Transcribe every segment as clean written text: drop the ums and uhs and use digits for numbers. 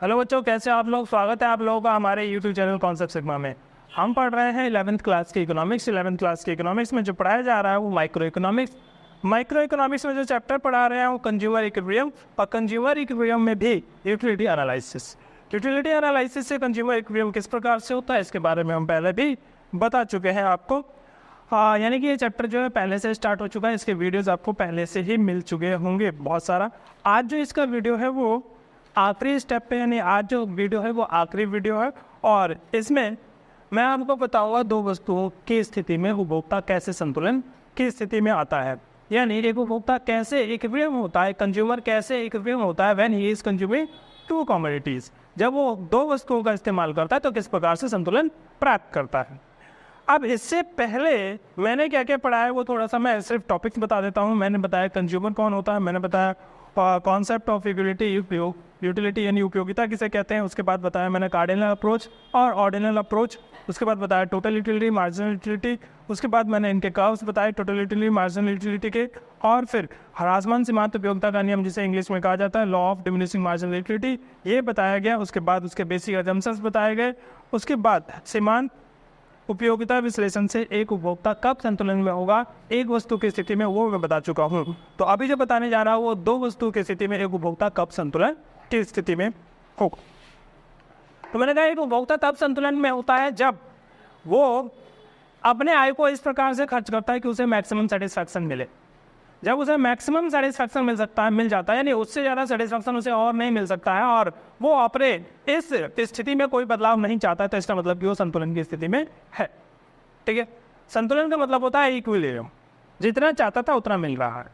Hello बच्चों, कैसे आप लोग। स्वागत है आप लोगों का हमारे यूट्यूब चैनल कॉन्सेप्ट सिग्मा में। हम पढ़ रहे हैं 11th क्लास की इकोनॉमिक्स। 11th क्लास की इकोनॉमिक्स में जो पढ़ाया जा रहा है वो माइक्रो इकोनॉमिक्स। माइक्रो इकोनॉमिक्स में जो चैप्टर पढ़ा रहे हैं वो कंज्यूमर इक्विलिब्रियम, और कंज्यूमर इक्विलिब्रियम में भी यूटिलिटी एनालिसिस। यूटिलिटी एनालिसिस से कंज्यूमर इक्विलिब्रियम किस प्रकार से होता है इसके बारे में हम पहले भी बता चुके हैं आपको। यानी कि ये चैप्टर जो है पहले से स्टार्ट हो चुका है। इसके वीडियोज़ आपको पहले से ही मिल चुके होंगे बहुत सारा। आज जो इसका वीडियो है वो आखिरी स्टेप पे, यानी आज जो वीडियो है वो आखिरी वीडियो है, और इसमें मैं आपको बताऊंगा दो वस्तुओं की स्थिति में उपभोक्ता कैसे संतुलन की स्थिति में आता है। यानी एक उपभोक्ता कैसे इक्विलिब्रियम होता है, कंज्यूमर कैसे इक्विलिब्रियम होता है when he is consuming to commodities. जब वो दो वस्तुओं का इस्तेमाल करता है तो किस प्रकार से संतुलन प्राप्त करता है। अब इससे पहले मैंने क्या क्या पढ़ा है वो थोड़ा सा मैं सिर्फ टॉपिक्स बता देता हूँ। मैंने बताया कंज्यूमर कौन होता है, मैंने बताया कॉन्सेप्ट ऑफ यूटिलिटी यानी उपयोगिता किसे कहते हैं, उसके बाद बताया मैंने कार्डिनल अप्रोच और ऑर्डिनल अप्रोच, उसके बाद बताया टोटल यूटिलिटी, मार्जिनल यूटिलिटी, उसके बाद मैंने इनके कर्व्स बताए टोटल यूटिलिटी, मार्जिनल यूटिलिटी के, और फिर ह्रासमान सीमांत उपयोगिता का नियम जिसे इंग्लिश में कहा जाता है law of diminishing marginal utility, ये बताया गया। उसके बाद उसके बेसिक अजम्पशंस बताए गए। उसके बाद सीमांत उपयोगिता विश्लेषण से एक उपभोक्ता कब संतुलन में होगा एक वस्तु की स्थिति में, वो मैं बता चुका हूँ। तो अभी जो बताने जा रहा हूँ वो दो वस्तु की स्थिति में एक उपभोक्ता कब संतुलन की स्थिति में होगा। तो मैंने कहा एक उपभोक्ता तब संतुलन में होता है जब वो अपने आय को इस प्रकार से खर्च करता है कि उसे मैक्सिमम सेटिस्फैक्शन मिले। जब उसे मैक्सिमम सेटिस्फैक्शन मिल जाता है, यानी उससे ज़्यादा सेटिस्फैक्शन उसे और नहीं मिल सकता है, और वो अपने इस स्थिति में कोई बदलाव नहीं चाहता है, तो इसका मतलब कि वो संतुलन की स्थिति में है। ठीक है, संतुलन का मतलब होता है इक्विलिब्रियम, जितना चाहता था उतना मिल रहा है।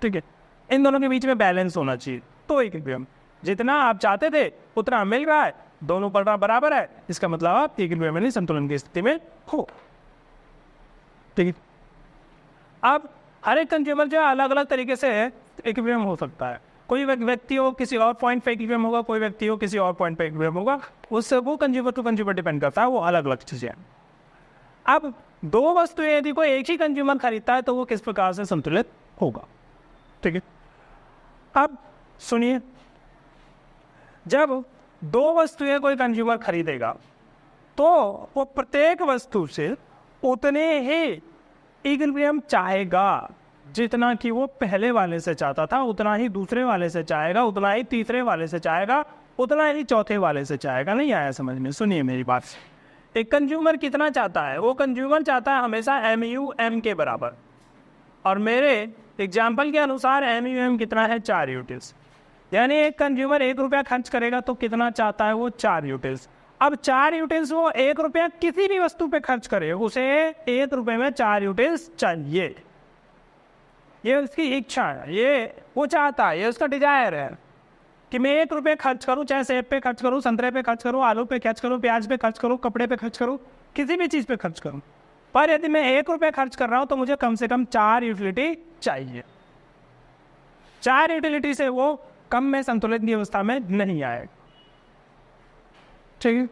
ठीक है, इन दोनों के बीच में बैलेंस होना चाहिए, तो इक्विलिब्रियम। जितना आप चाहते थे उतना मिल रहा है, दोनों पढ़ना बराबर है, इसका मतलब आप इक्विलिब्रियम यानी संतुलन की स्थिति में हो। ठीक है, अब हर एक कंज्यूमर जो है अलग अलग तरीके से इक्विलिब्रियम हो सकता है। कोई व्यक्ति हो किसी और पॉइंट पे इक्विलिब्रियम होगा, कोई व्यक्ति हो किसी और पॉइंट पे इक्विलिब्रियम होगा, उससे वो कंज्यूमर टू कंज्यूमर डिपेंड करता है, वो अलग अलग चीज़ें हैं। अब दो वस्तुएं यदि कोई एक ही कंज्यूमर खरीदता है तो वो किस प्रकार से संतुलित होगा। ठीक है, अब सुनिए, जब दो वस्तुएं कोई कंज्यूमर खरीदेगा तो वो प्रत्येक वस्तु से उतने ही इक्विलिब्रियम चाहेगा जितना कि वो पहले वाले से चाहता था, उतना ही दूसरे वाले से चाहेगा, उतना ही तीसरे वाले से चाहेगा, उतना ही चौथे वाले से चाहेगा। नहीं आया समझ में? सुनिए मेरी बात। एक कंज्यूमर कितना चाहता है? वो कंज्यूमर चाहता है हमेशा MUM के बराबर, और मेरे एग्जाम्पल के अनुसार MUM कितना है? 4 यूटिल्स। यानी एक कंज्यूमर 1 रुपया खर्च करेगा तो कितना चाहता है वो? 4 यूटिल्स। अब 4 यूटिल्स वो 1 रुपया किसी भी वस्तु पे खर्च करे, उसे 1 रुपये में 4 यूटिल्स चाहिए। ये उसकी इच्छा है, ये वो चाहता है, ये उसका डिजायर है कि मैं 1 रुपये खर्च करूँ, चाहे सेब पे खर्च करूँ, संतरे पे खर्च करूँ, आलू पे खर्च करूँ, प्याज पे खर्च करूँ, कपड़े पे खर्च करूँ, किसी भी चीज़ पे खर्च करूँ, पर यदि मैं 1 रुपये खर्च कर रहा हूँ तो मुझे कम से कम 4 यूटिलिटी चाहिए। 4 यूटिलिटी से वो कम में संतुलित की अवस्था में नहीं आएगा। ठीक है,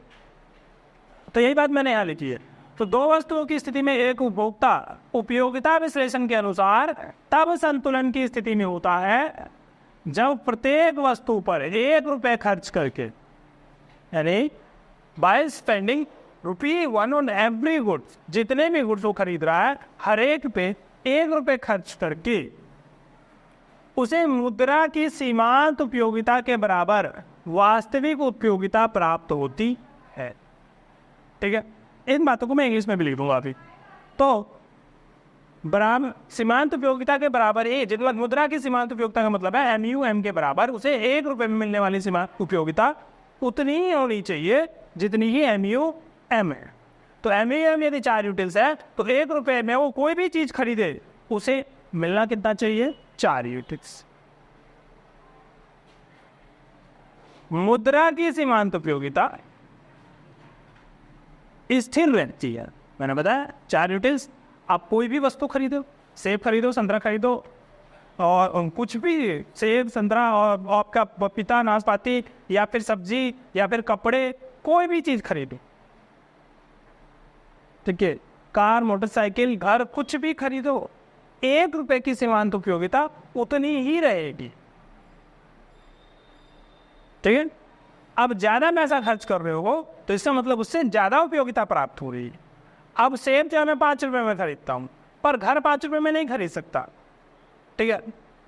तो यही बात मैंने यहाँ लिखी है। तो दो वस्तुओं की स्थिति में एक उपभोक्ता उपयोगिता विश्लेषण के अनुसार तब संतुलन की स्थिति में होता है जब प्रत्येक वस्तु पर 1 रुपये खर्च करके, यानी by spending ₹1 on every goods, जितने भी गुड्स वो खरीद रहा है हर एक पे 1 रुपये खर्च करके उसे मुद्रा की सीमांत उपयोगिता के बराबर वास्तविक उपयोगिता प्राप्त होती है। ठीक है, इन बातों को मैं इंग्लिश में भी लिख दूंगा अभी। तो बराबर सीमांत उपयोगिता के बराबर जितना मुद्रा की सीमांत उपयोगिता का मतलब है MUM के बराबर, उसे 1 रुपये में मिलने वाली सीमांत उपयोगिता उतनी ही होनी चाहिए जितनी ही MUM है। तो MUM यदि 4 यूटिल्स है तो 1 रुपये में वो कोई भी चीज़ खरीदे उसे मिलना कितना चाहिए? 4 यूटिल्स। मुद्रा की सीमांत उपयोगिता स्थिर रहती है। मैंने बताया 4 यूटिल्स। आप कोई भी वस्तु खरीदो, सेब खरीदो, संतरा खरीदो, और कुछ भी, सेब, संतरा, और आपका पपीता, नाशपाती, या फिर सब्जी, या फिर कपड़े, कोई भी चीज़ खरीदो। ठीक है, कार, मोटरसाइकिल, घर, कुछ भी खरीदो, 1 रुपये की सीमांत उपयोगिता उतनी ही रहेगी। ठीक है। अब ज़्यादा पैसा खर्च कर रहे हो तो इसका मतलब उससे ज़्यादा उपयोगिता प्राप्त हो रही है। अब सेब जो मैं 5 रुपये में खरीदता हूँ, पर घर 5 रुपये में नहीं खरीद सकता, ठीक है।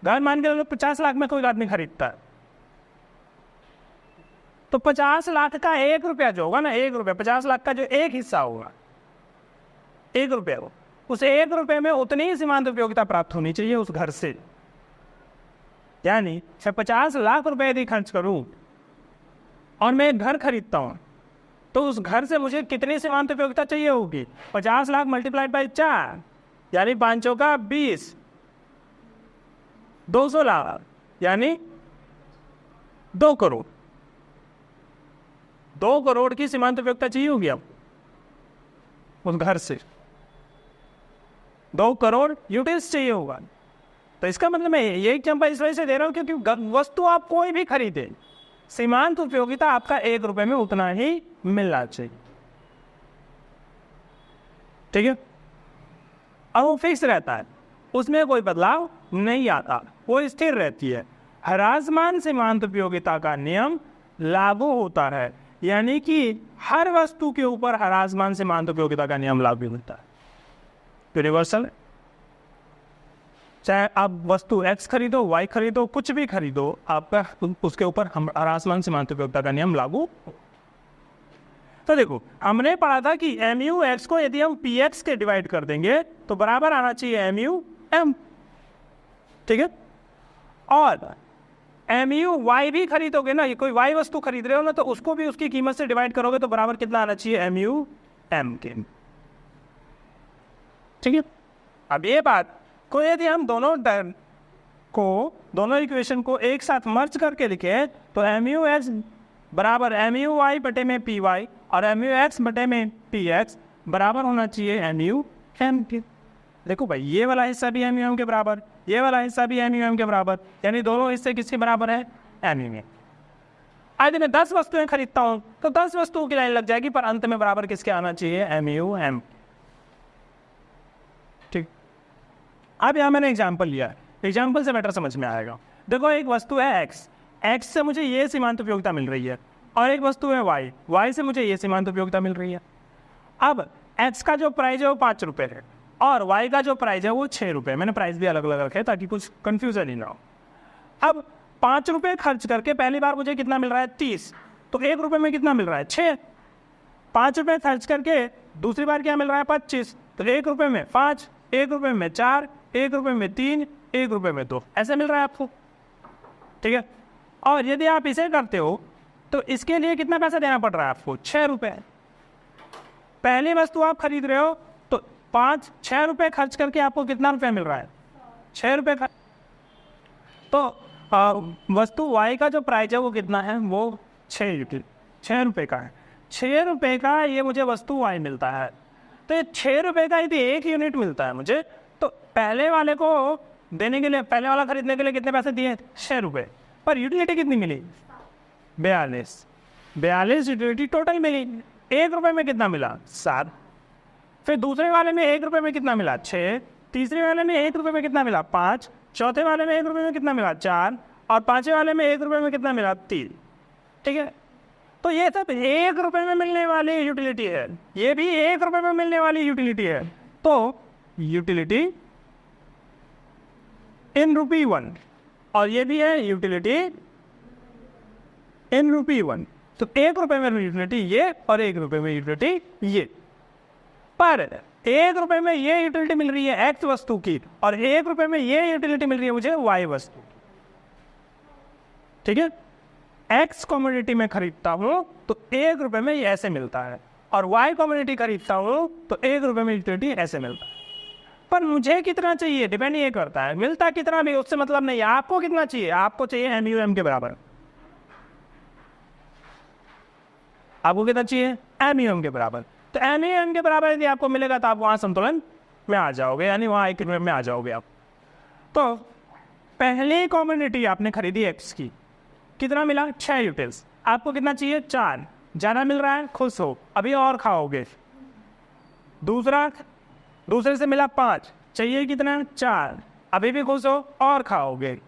घर मान के चलो 50 लाख में कोई आदमी खरीदता है, तो 50 लाख का 1 रुपया जो होगा ना, 1 रुपया 50 लाख का जो एक हिस्सा होगा, 1 रुपया हो, उस 1 रुपये में उतनी ही सीमांत उपयोगिता प्राप्त होनी चाहिए उस घर से। यानी मैं 50 लाख रुपए यदि खर्च करूं और मैं एक घर खरीदता हूं, तो उस घर से मुझे कितनी सीमांत उपयोगिता चाहिए होगी? 50 लाख मल्टीप्लाइड बाई 4, यानी 5 का 20, 200 लाख, यानी 2 करोड़। 2 करोड़ की सीमांत उपयोगिता चाहिए होगी अब उस घर से। 2 करोड़ यूटिल्स चाहिए होगा। तो इसका मतलब मैं ये एग्जाम्पल इस वजह से दे रहा हूं क्योंकि वस्तु आप कोई भी खरीदे, सीमांत उपयोगिता आपका 1 रुपये में उतना ही मिलना चाहिए, ठीक है। और वो फिक्स रहता है, उसमें कोई बदलाव नहीं आता, वो स्थिर रहती है। ह्रासमान सीमांत उपयोगिता का नियम लागू होता है, यानी कि हर वस्तु के ऊपर ह्रासमान सीमांत उपयोगिता का नियम लागू होता है, यूनिवर्सल। चाहे आप वस्तु X खरीदो, Y खरीदो, कुछ भी खरीदो, आपका उसके ऊपर ह्रासमान सीमांत उपयोगिता का नियम लागू। तो देखो, हमने पढ़ा था कि MU(X) को यदि हम PX के डिवाइड कर देंगे तो बराबर आना चाहिए MU(M), ठीक है। और MU(Y) भी खरीदोगे ना, ये कोई Y वस्तु खरीद रहे हो ना, तो उसको भी उसकी कीमत से डिवाइड करोगे तो बराबर कितना आना चाहिए? MU(M) के, ठीक है। अब ये बात को यदि हम दोनों इक्वेशन को एक साथ मर्ज करके लिखे तो MU(X) बराबर MU(Y) बटे में PY और MU(X) बटे में PX बराबर होना चाहिए MU(M) के। देखो भाई, ये वाला हिस्सा भी MU(M) के बराबर, ये वाला हिस्सा भी MU(M) के बराबर, यानी दोनों हिस्से किसके बराबर है? MU(M). आज मैं 10 वस्तुएं खरीदता हूं तो 10 वस्तुओं की लाइन लग जाएगी, पर अंत में बराबर किसके आना चाहिए? MU(M). ठीक। अब यहाँ मैंने एग्जाम्पल लिया है, एग्जाम्पल से बेटर समझ में आएगा। देखो, एक वस्तु है X से मुझे ये सीमांत उपयोगिता मिल रही है, और एक वस्तु है Y से मुझे ये सीमांत उपयोगिता मिल रही है। अब X का जो प्राइस है वो 5 रुपये है और Y का जो प्राइस है वो 6 रुपये। मैंने प्राइस भी अलग अलग रखे ताकि कुछ कंफ्यूजन ही ना हो। अब 5 रुपये खर्च करके पहली बार मुझे कितना मिल रहा है? 30। तो 1 रुपये में कितना मिल रहा है? 6। 5 रुपये खर्च करके दूसरी बार क्या मिल रहा है? 25। तो 1 रुपये में 5, 1 रुपये में 4, 1 रुपये में 3, 1 रुपये में 2, ऐसे मिल रहा है आपको, ठीक है। और यदि आप इसे करते हो तो इसके लिए कितना पैसा देना पड़ रहा है आपको? 6 रुपये। पहली वस्तु आप खरीद रहे हो तो 6 रुपये खर्च करके आपको कितना रुपया मिल रहा है? 6 रुपये। तो वस्तु Y का जो प्राइस है वो कितना है? वो 6 रुपये का है। 6 रुपये का ये मुझे वस्तु Y मिलता है। तो ये 6 रुपये का यदि 1 यूनिट मिलता है मुझे, तो पहले वाले को देने के लिए, पहले वाला खरीदने के लिए कितने पैसे दिए? 6 रुपये। पर यूटिलिटी कितनी मिली? 42 यूटिलिटी टोटल मिली। 1 रुपये में कितना मिला? 7। फिर दूसरे वाले में 1 रुपये में कितना मिला? 6। तीसरे वाले में 1 रुपये में कितना मिला? 5। चौथे वाले में 1 रुपये में कितना मिला? 4। और पांचवें वाले में 1 रुपये में कितना मिला? 3। ठीक है। तो ये सब 1 रुपये में मिलने वाली यूटिलिटी है, ये भी 1 रुपये में मिलने वाली यूटिलिटी है। तो यूटिलिटी इन ₹1 और ये भी है यूटिलिटी इन ₹1। तो 1 रुपये में यूटिलिटी ये और 1 रुपये में यूटिलिटी ये। पर 1 रुपये में ये यूटिलिटी मिल रही है X वस्तु की और 1 रुपये में ये यूटिलिटी मिल रही है मुझे Y वस्तु की। ठीक है। X कम्युनिटी में खरीदता हूं तो 1 रुपये में ये ऐसे मिलता है और Y कम्युनिटी खरीदता हूं तो 1 रुपये में यूटिलिटी ऐसे मिलता है। पर मुझे कितना चाहिए डिपेंड ये करता है, मिलता कितना भी उससे मतलब नहीं। आपको कितना चाहिए? आपको चाहिए MU(M) के बराबर। आपको कितना चाहिए? MU(M) के बराबर। तो MU(M) के बराबर यदि आपको मिलेगा तो आप वहां संतुलन में आ जाओगे, यानी वहां इक्विलिब्रियम में आ जाओगे आप। तो पहली कम्युनिटी आपने खरीदी X की, कितना मिला? 6 यूटिल्स। आपको कितना चाहिए? 4। ज्यादा मिल रहा है, खुश हो, अभी और खाओगे। दूसरे से मिला 5, चाहिए कितना? 4, अभी भी खुश हो और खाओगे।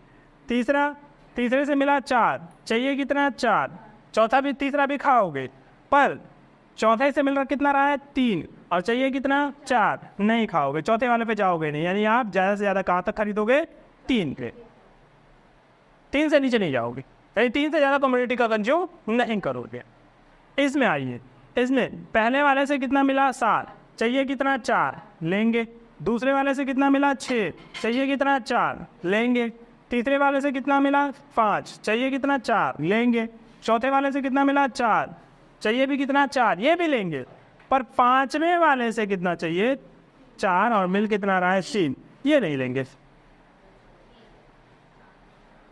तीसरा तीसरे से मिला 4, चाहिए कितना 4, चौथा भी तीसरा भी खाओगे, पर चौथे से मिल रहा कितना रहा है 3, और चाहिए कितना 4, नहीं खाओगे, चौथे वाले पे जाओगे नहीं, यानी आप ज़्यादा से ज़्यादा कहाँ तक खरीदोगे 3 पे, 3 से नीचे नहीं जाओगे, यानी 3 से ज़्यादा कमोडिटी का कंज्यूम नहीं करोगे। इसमें आइए, इसमें पहले वाले से कितना मिला 7, चाहिए कितना 4, लेंगे। दूसरे वाले से कितना मिला 6, चाहिए कितना 4, लेंगे। तीसरे वाले से कितना मिला 5, चाहिए कितना 4, लेंगे। चौथे वाले से कितना मिला 4, चाहिए भी कितना 4, ये भी लेंगे। पर पांचवें वाले से कितना चाहिए 4, और मिल कितना रहा है 3, ये नहीं लेंगे।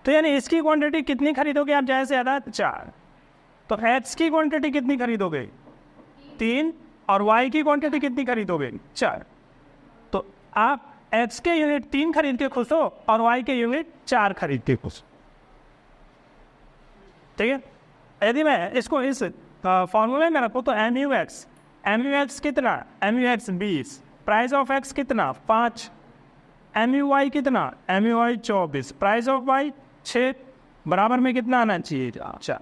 तो यानी इसकी क्वांटिटी कितनी खरीदोगे आप ज़्यादा से ज़्यादा 4। तो x की क्वांटिटी कितनी खरीदोगे 3, और y की क्वांटिटी कितनी खरीदोगे 4। तो आप x के यूनिट 3 खरीद के खुश हो और y के यूनिट 4 खरीद के खुश। ठीक है, यदि मैं इसको इस फॉर्मूले में रखूँ तो MUX कितना, MUX 20, प्राइस ऑफ x कितना 5, MUY कितना, MUY 24, प्राइस ऑफ y 6, बराबर में कितना आना चाहिए 4।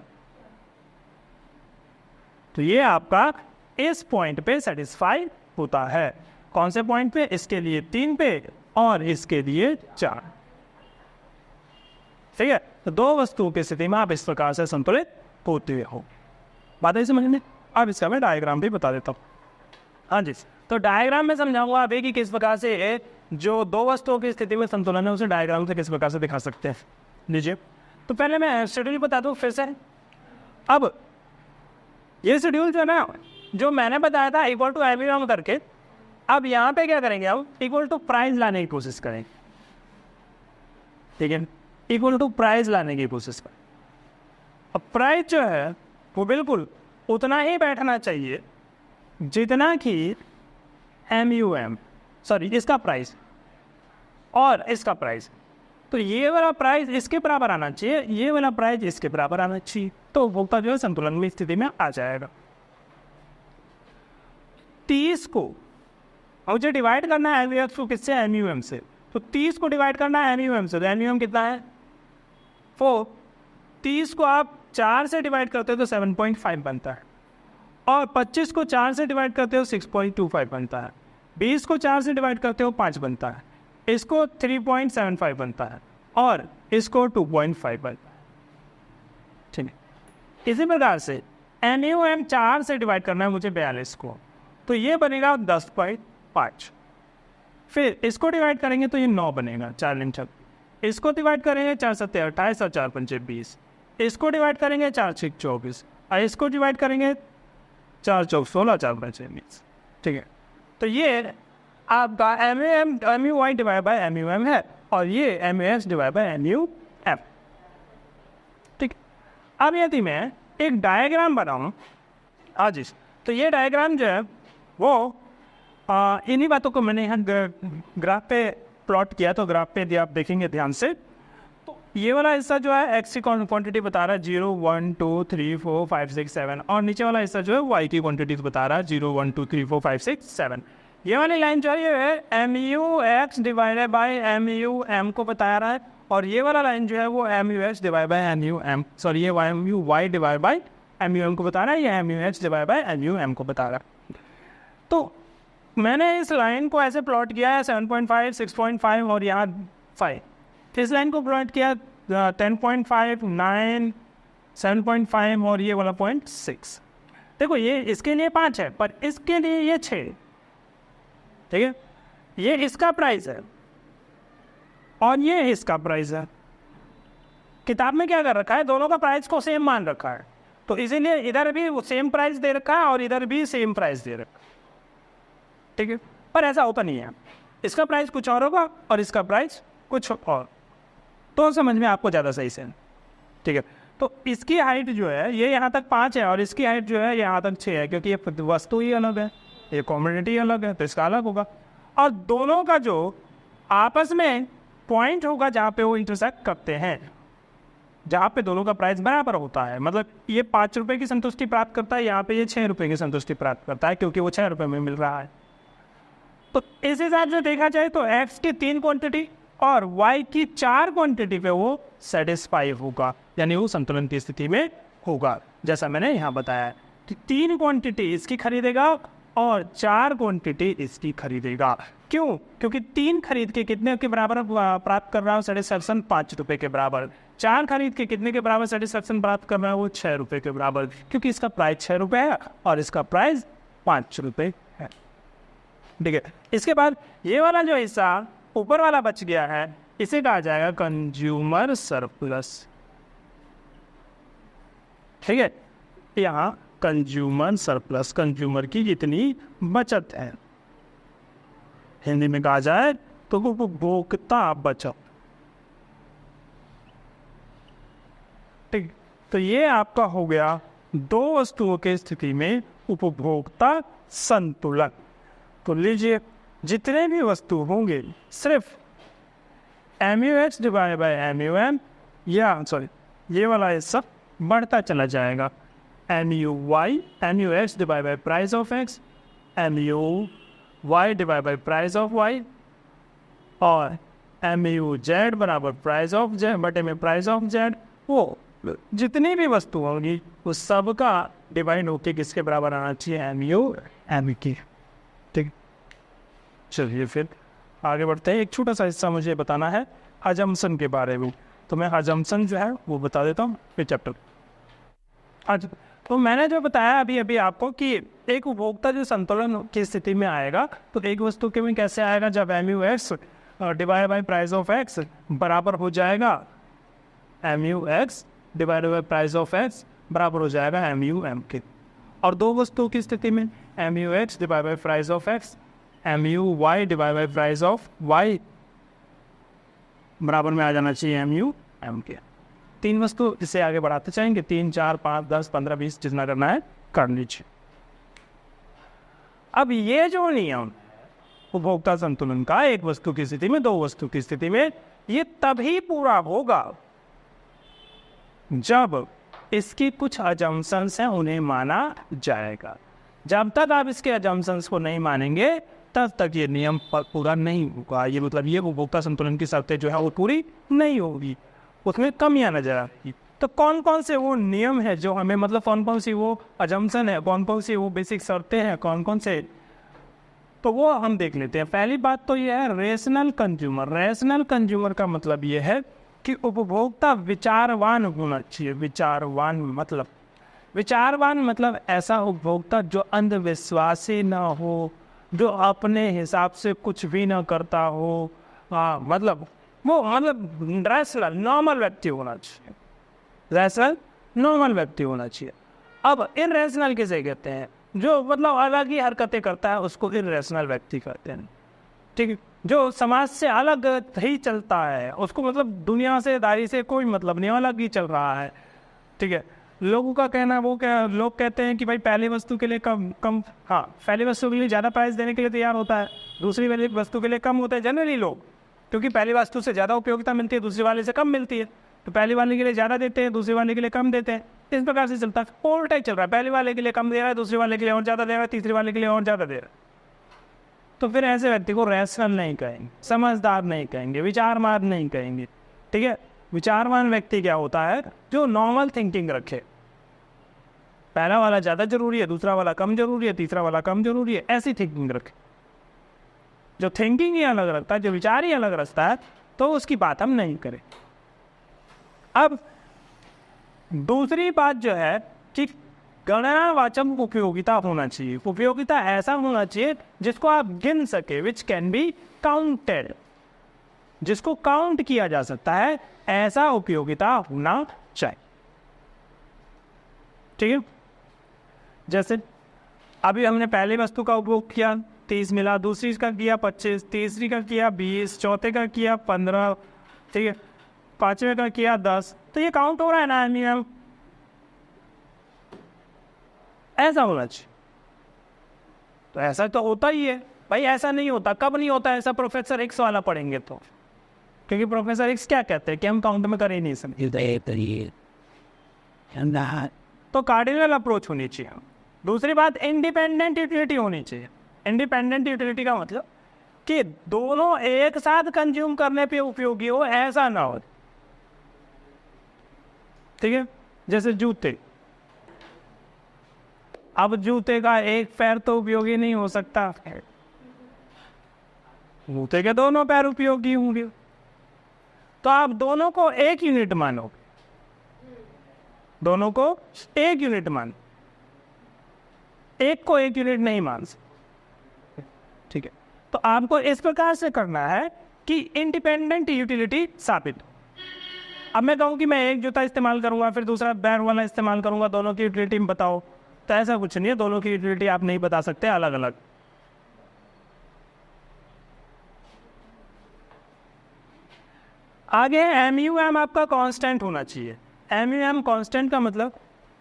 तो ये आपका इस पॉइंट पे सेटिस्फाई होता है। कौन से पॉइंट पे, इसके लिए 3 पे और इसके लिए 4। ठीक है, तो दो वस्तुओं की स्थिति में आप इस प्रकार से संतुलित होते हो। बात है समझ में। अब इसका मैं डायग्राम भी बता देता हूँ। हाँ जी, तो डायग्राम में समझाऊंगा अभी कि किस प्रकार से जो दो वस्तुओं की स्थिति में संतुलन है उसे डायग्राम से किस प्रकार से दिखा सकते हैं। लीजिए, तो पहले मैं शेड्यूल बता दूँ फिर से। अब ये शेड्यूल जो है ना, जो मैंने बताया था इक्वल टू एमिनम करके, अब यहाँ पे क्या करेंगे, अब इक्वल टू प्राइस लाने की कोशिश करेंगे। ठीक है, इक्वल टू प्राइस लाने की कोशिश करें। अब प्राइस जो है वो बिल्कुल उतना ही बैठना चाहिए जितना कि MUM, सॉरी इसका प्राइस और इसका प्राइस। तो ये वाला प्राइस इसके बराबर आना चाहिए, ये वाला प्राइस इसके बराबर आना चाहिए, तो उपभोक्ता जो है संतुलन में स्थिति में आ जाएगा। 30 को मुझे डिवाइड करना है MUX को किससे, MUM से। तो 30 को डिवाइड करना है MUM से, तो MUM कितना है 4। 30 को आप 4 से डिवाइड करते हो तो 7.5 बनता है, और 25 को 4 से डिवाइड करते हो 6.25 बनता है, 20 को 4 से डिवाइड करते हो 5 बनता है, इसको 3.75 बनता है, और इसको 2.5 बनता है। ठीक है, इसी प्रकार से MUM 4 से डिवाइड करना है मुझे 42 को, तो ये बनेगा 10.5। फिर इसको डिवाइड करेंगे तो ये 9 बनेगा, 4 × 6। इसको डिवाइड करेंगे 4 × 7 = 28 और 4 × 5 = 20। इसको डिवाइड करेंगे 4 × 6 = 24, और इसको डिवाइड करेंगे 4 × 4 = 16, 4 × 5 = 20। ठीक है, तो ये आपका MUY डिवाइड बाय MUM है, और ये MUX डिवाइड बाय MUM। ठीक, अब यदि मैं एक डायग्राम बनाऊँ आज, तो ये डायग्राम जो है वो इन्हीं बातों को मैंने यहाँ ग्राफ पे प्लॉट किया। तो ग्राफ पे यदि आप देखेंगे ध्यान से, तो ये वाला हिस्सा जो है x की क्वांटिटी बता रहा है 0, 1, 2, 3, 4, 5, 6, 7, और नीचे वाला हिस्सा जो है y की क्वांटिटीज बता रहा है 0, 1, 2, 3, 4, 5, 6, 7। ये वाली लाइन जो है ये है MUX डिवाइडेड बाय MUM को बता रहा है, और ये वाला लाइन जो है वो MUX divide by MUM, sorry ये MUY डिवाइड बाय MUM को बता रहा है, ये MUX डिवाइड बाय MUM को बता रहा है। तो मैंने इस लाइन को ऐसे प्लॉट किया है 7.5, 6.5 और यहाँ 5। इस लाइन को प्लॉट किया 10.5, 9, 7.5 और ये वाला 0.6। देखो ये इसके लिए 5 है, पर इसके लिए ये 6। ठीक है, ये इसका प्राइस है और ये इसका प्राइस है। किताब में क्या कर रखा है, दोनों का प्राइस को सेम मान रखा है, तो इसीलिए इधर भी वो सेम प्राइस दे रखा है और इधर भी सेम प्राइस दे रखा है। ठीक है, पर ऐसा होता नहीं है, इसका प्राइस कुछ और होगा और इसका प्राइस कुछ और, तो समझ में आपको ज़्यादा सही से। ठीक है, तो इसकी हाइट जो है ये यहाँ तक 5 है और इसकी हाइट जो है यहाँ तक 6 है, क्योंकि ये वस्तु ही अलग है, ये कॉमोडिटी अलग है, तो इसका अलग होगा। और दोनों का जो आपस में पॉइंट होगा जहाँ पे वो इंटरसेक्ट करते हैं, जहाँ पे दोनों का प्राइस बराबर होता है, मतलब ये 5 रुपये की संतुष्टि प्राप्त करता है, यहाँ पे ये 6 रुपये की संतुष्टि प्राप्त करता है, क्योंकि वो 6 रुपये में मिल रहा है। तो इस हिसाब से देखा जाए तो x की 3 क्वांटिटी और y की 4 क्वांटिटी पे वो सेटिस्फाई होगा, यानी वो संतुलन की स्थिति में होगा। जैसा मैंने यहाँ बताया कि 3 क्वांटिटी इसकी खरीदेगा और 4 क्वांटिटी इसकी खरीदेगा। क्यों? क्योंकि 3 खरीद के कितने के बराबर प्राप्त कर रहा है सेटिस्फैक्शन? 5 रुपये के बराबर। 4 खरीद के कितने के बराबर सेटिस्फैक्शन प्राप्त कर रहा है? वो 6 रुपये के बराबर, क्योंकि इसका प्राइस 6 रुपये है और इसका प्राइस 5 रुपये है। ठीक है, इसके बाद ये वाला जो हिस्सा ऊपर वाला बच गया है इसे कहा जाएगा कंज्यूमर सरप्लस। ठीक है, यहाँ कंज्यूमर सरप्लस, कंज्यूमर की जितनी बचत है, हिंदी में कहा जाए तो उपभोक्ता बचत। ठीक, तो ये आपका हो गया 2 वस्तुओं की स्थिति में उपभोक्ता संतुलन। तो लीजिए, जितने भी वस्तु होंगे सिर्फ MUX डिवाइड बाय MUM, या सॉरी ये वाला हिस्सा बढ़ता चला जाएगा। MUX divide by price of X, MUY divide by price of Y, और MUZ बराबर प्राइस ऑफ Z बटे में प्राइस ऑफ Z। वो जितनी भी वस्तु होंगी उस सब का डिवाइड होके किसके बराबर आना चाहिए? MU की। ठीक, चलिए फिर आगे बढ़ते हैं। एक छोटा सा हिस्सा मुझे बताना है अजम्पशन के बारे में, तो मैं अजम्पशन जो है वो बता देता हूँ फिर चैप्टर। आज तो मैंने जो बताया अभी अभी आपको कि एक उपभोक्ता जो संतुलन की स्थिति में आएगा तो एक वस्तु के में कैसे आएगा? जब MUX divide by price of X बराबर हो जाएगा MUX divide by price of X बराबर हो जाएगा MUM के। और 2 वस्तुओं की स्थिति में MUX divide by price of X, MUY divide by price of Y बराबर में आ जाना चाहिए MUM के। 3 वस्तु इसे आगे बढ़ाते जाएंगे, 3, 4, 5, 10, 15, 20 जितना करना है कर लीजिए। अब ये जो नियम उपभोक्ता संतुलन का एक वस्तु की स्थिति में 2 वस्तु की स्थिति में, ये तभी पूरा होगा जब इसकी कुछ अजम्पशंस हैं उन्हें माना जाएगा। जब तक आप इसके अजम्पशंस को नहीं मानेंगे तब तक ये नियम पूरा नहीं होगा। ये मतलब ये उपभोक्ता संतुलन की शर्तें जो है वो पूरी नहीं होगी, उसमें कमियां नजर आती। तो कौन कौन से वो नियम है जो हमें, मतलब कौन कौन सी वो अजम्पशन है, कौन कौन सी वो बेसिक शर्तें हैं, कौन कौन से, तो वो हम देख लेते हैं। पहली बात तो ये है रेशनल कंज्यूमर। रेशनल कंज्यूमर का मतलब ये है कि उपभोक्ता विचारवान होना चाहिए। विचारवान मतलब ऐसा उपभोक्ता जो अंधविश्वासी ना हो, जो अपने हिसाब से कुछ भी ना करता हो, मतलब रैशनल नॉर्मल व्यक्ति होना चाहिए। रैशनल नॉर्मल व्यक्ति होना चाहिए। अब इररेशनल किसे कहते हैं? जो मतलब अलग ही हरकतें करता है उसको इररेशनल व्यक्ति कहते हैं। ठीक है, जो समाज से अलग ही चलता है उसको मतलब दुनिया से दारी से कोई मतलब नहीं, अलग ही चल रहा है। ठीक है, लोगों का कहना वो क्या, लोग कहते हैं कि भाई पहली वस्तु के लिए कम पहली वस्तु के लिए ज़्यादा प्राइस देने के लिए तैयार होता है, दूसरी वाली वस्तु के लिए कम होता है जनरली लोग, क्योंकि पहली वस्तु से ज़्यादा उपयोगिता मिलती है, दूसरी वाले से कम मिलती है, तो पहली वाले के लिए ज़्यादा देते हैं, दूसरी वाले के लिए कम देते हैं। इस प्रकार से चलता है, उल्टा ही चल रहा है, पहले वाले के लिए कम दे रहा है, दूसरे वाले के लिए और ज़्यादा दे रहा है, तीसरे वाले के लिए और ज़्यादा दे रहा है। तो फिर ऐसे व्यक्ति को रैशनल नहीं कहेंगे, समझदार नहीं कहेंगे, विचारवान नहीं कहेंगे। ठीक है, विचारवान व्यक्ति क्या होता है? जो नॉर्मल थिंकिंग रखे, पहला वाला ज़्यादा जरूरी है, दूसरा वाला कम जरूरी है, तीसरा वाला कम जरूरी है, ऐसी थिंकिंग रखे। जो थिंकिंग ही अलग रखता है, जो विचार ही अलग रखता है, तो उसकी बात हम नहीं करें। अब दूसरी बात जो है कि गणनावाचक उपयोगिता होना चाहिए। उपयोगिता ऐसा होना चाहिए जिसको आप गिन सके, विच कैन बी काउंटेड, जिसको काउंट किया जा सकता है, ऐसा उपयोगिता होना चाहिए। ठीक है, जैसे अभी हमने पहली वस्तु का उपभोग किया 30 मिला, दूसरी का किया 25, तीसरी का किया 20, चौथे का किया 15, ठीक है, पांचवें का किया 10, तो ये काउंट हो रहा है ना नियम, ऐसा होना चाहिए। तो ऐसा तो होता ही है भाई, ऐसा नहीं होता। कब नहीं होता ऐसा? प्रोफेसर एक्स वाला पढ़ेंगे तो, क्योंकि प्रोफेसर एक्स क्या कहते हैं कि हम काउंट में कर ही नहीं सकते। तो कार्डिनल अप्रोच होनी चाहिए। दूसरी बात इंडिपेंडेंट यूटिलिटी होनी चाहिए। इंडिपेंडेंट यूटिलिटी का मतलब कि दोनों एक साथ कंज्यूम करने पे उपयोगी हो, ऐसा ना हो। ठीक है, जैसे जूते, अब जूते का एक पैर तो उपयोगी नहीं हो सकता, जूते के दोनों पैर उपयोगी होंगे, तो आप दोनों को एक यूनिट मानोगे, दोनों को एक यूनिट मान, एक को एक यूनिट नहीं मान सकते। ठीक है, तो आपको इस प्रकार से करना है कि इंडिपेंडेंट यूटिलिटी साबित। अब मैं कहूँ कि मैं एक जूता इस्तेमाल करूंगा फिर दूसरा पैर वाला इस्तेमाल करूंगा, दोनों की यूटिलिटी बताओ, तो ऐसा कुछ नहीं है, दोनों की यूटिलिटी आप नहीं बता सकते अलग अलग। आगे MUM आपका कांस्टेंट होना चाहिए। MUM कांस्टेंट का मतलब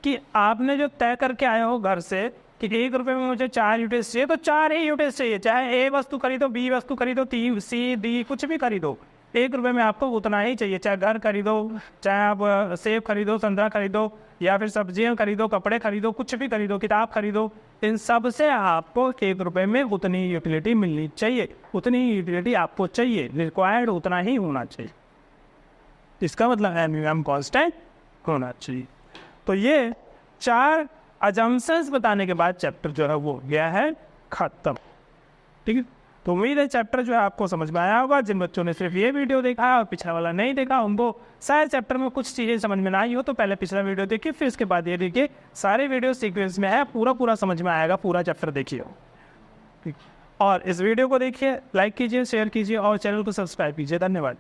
कि आपने जो तय करके आए हो घर से कि 1 रुपये में मुझे 4 यूनिट्स चाहिए, तो 4 ही यूनिट्स चाहिए, चाहे A वस्तु खरीदो, B वस्तु खरीदो, C D कुछ भी खरीदो, 1 रुपये में आपको उतना ही चाहिए। चाहे घर खरीदो, चाहे आप सेब खरीदो, संतरा खरीदो, या फिर सब्जियां खरीदो, कपड़े खरीदो, कुछ भी खरीदो, किताब खरीदो, इन सब से आपको 1 रुपये में उतनी यूटिलिटी मिलनी चाहिए, उतनी यूटिलिटी आपको चाहिए, रिक्वायर्ड उतना ही होना चाहिए। इसका मतलब MUM कांस्टेंट होना चाहिए। तो ये 4 अजम्पशंस बताने के बाद चैप्टर जो है वो गया है खत्म। ठीक है, तो उम्मीद है चैप्टर जो है आपको समझ में आया होगा। जिन बच्चों ने सिर्फ ये वीडियो देखा है और पिछला वाला नहीं देखा, उनको शायद चैप्टर में कुछ चीज़ें समझ में ना आई हो, तो पहले पिछला वीडियो देखिए, फिर इसके बाद ये देखिए। सारे वीडियो सीक्वेंस में है, पूरा समझ में आएगा, पूरा चैप्टर देखिए। ठीक, और इस वीडियो को देखिए, लाइक कीजिए, शेयर कीजिए और चैनल को सब्सक्राइब कीजिए। धन्यवाद।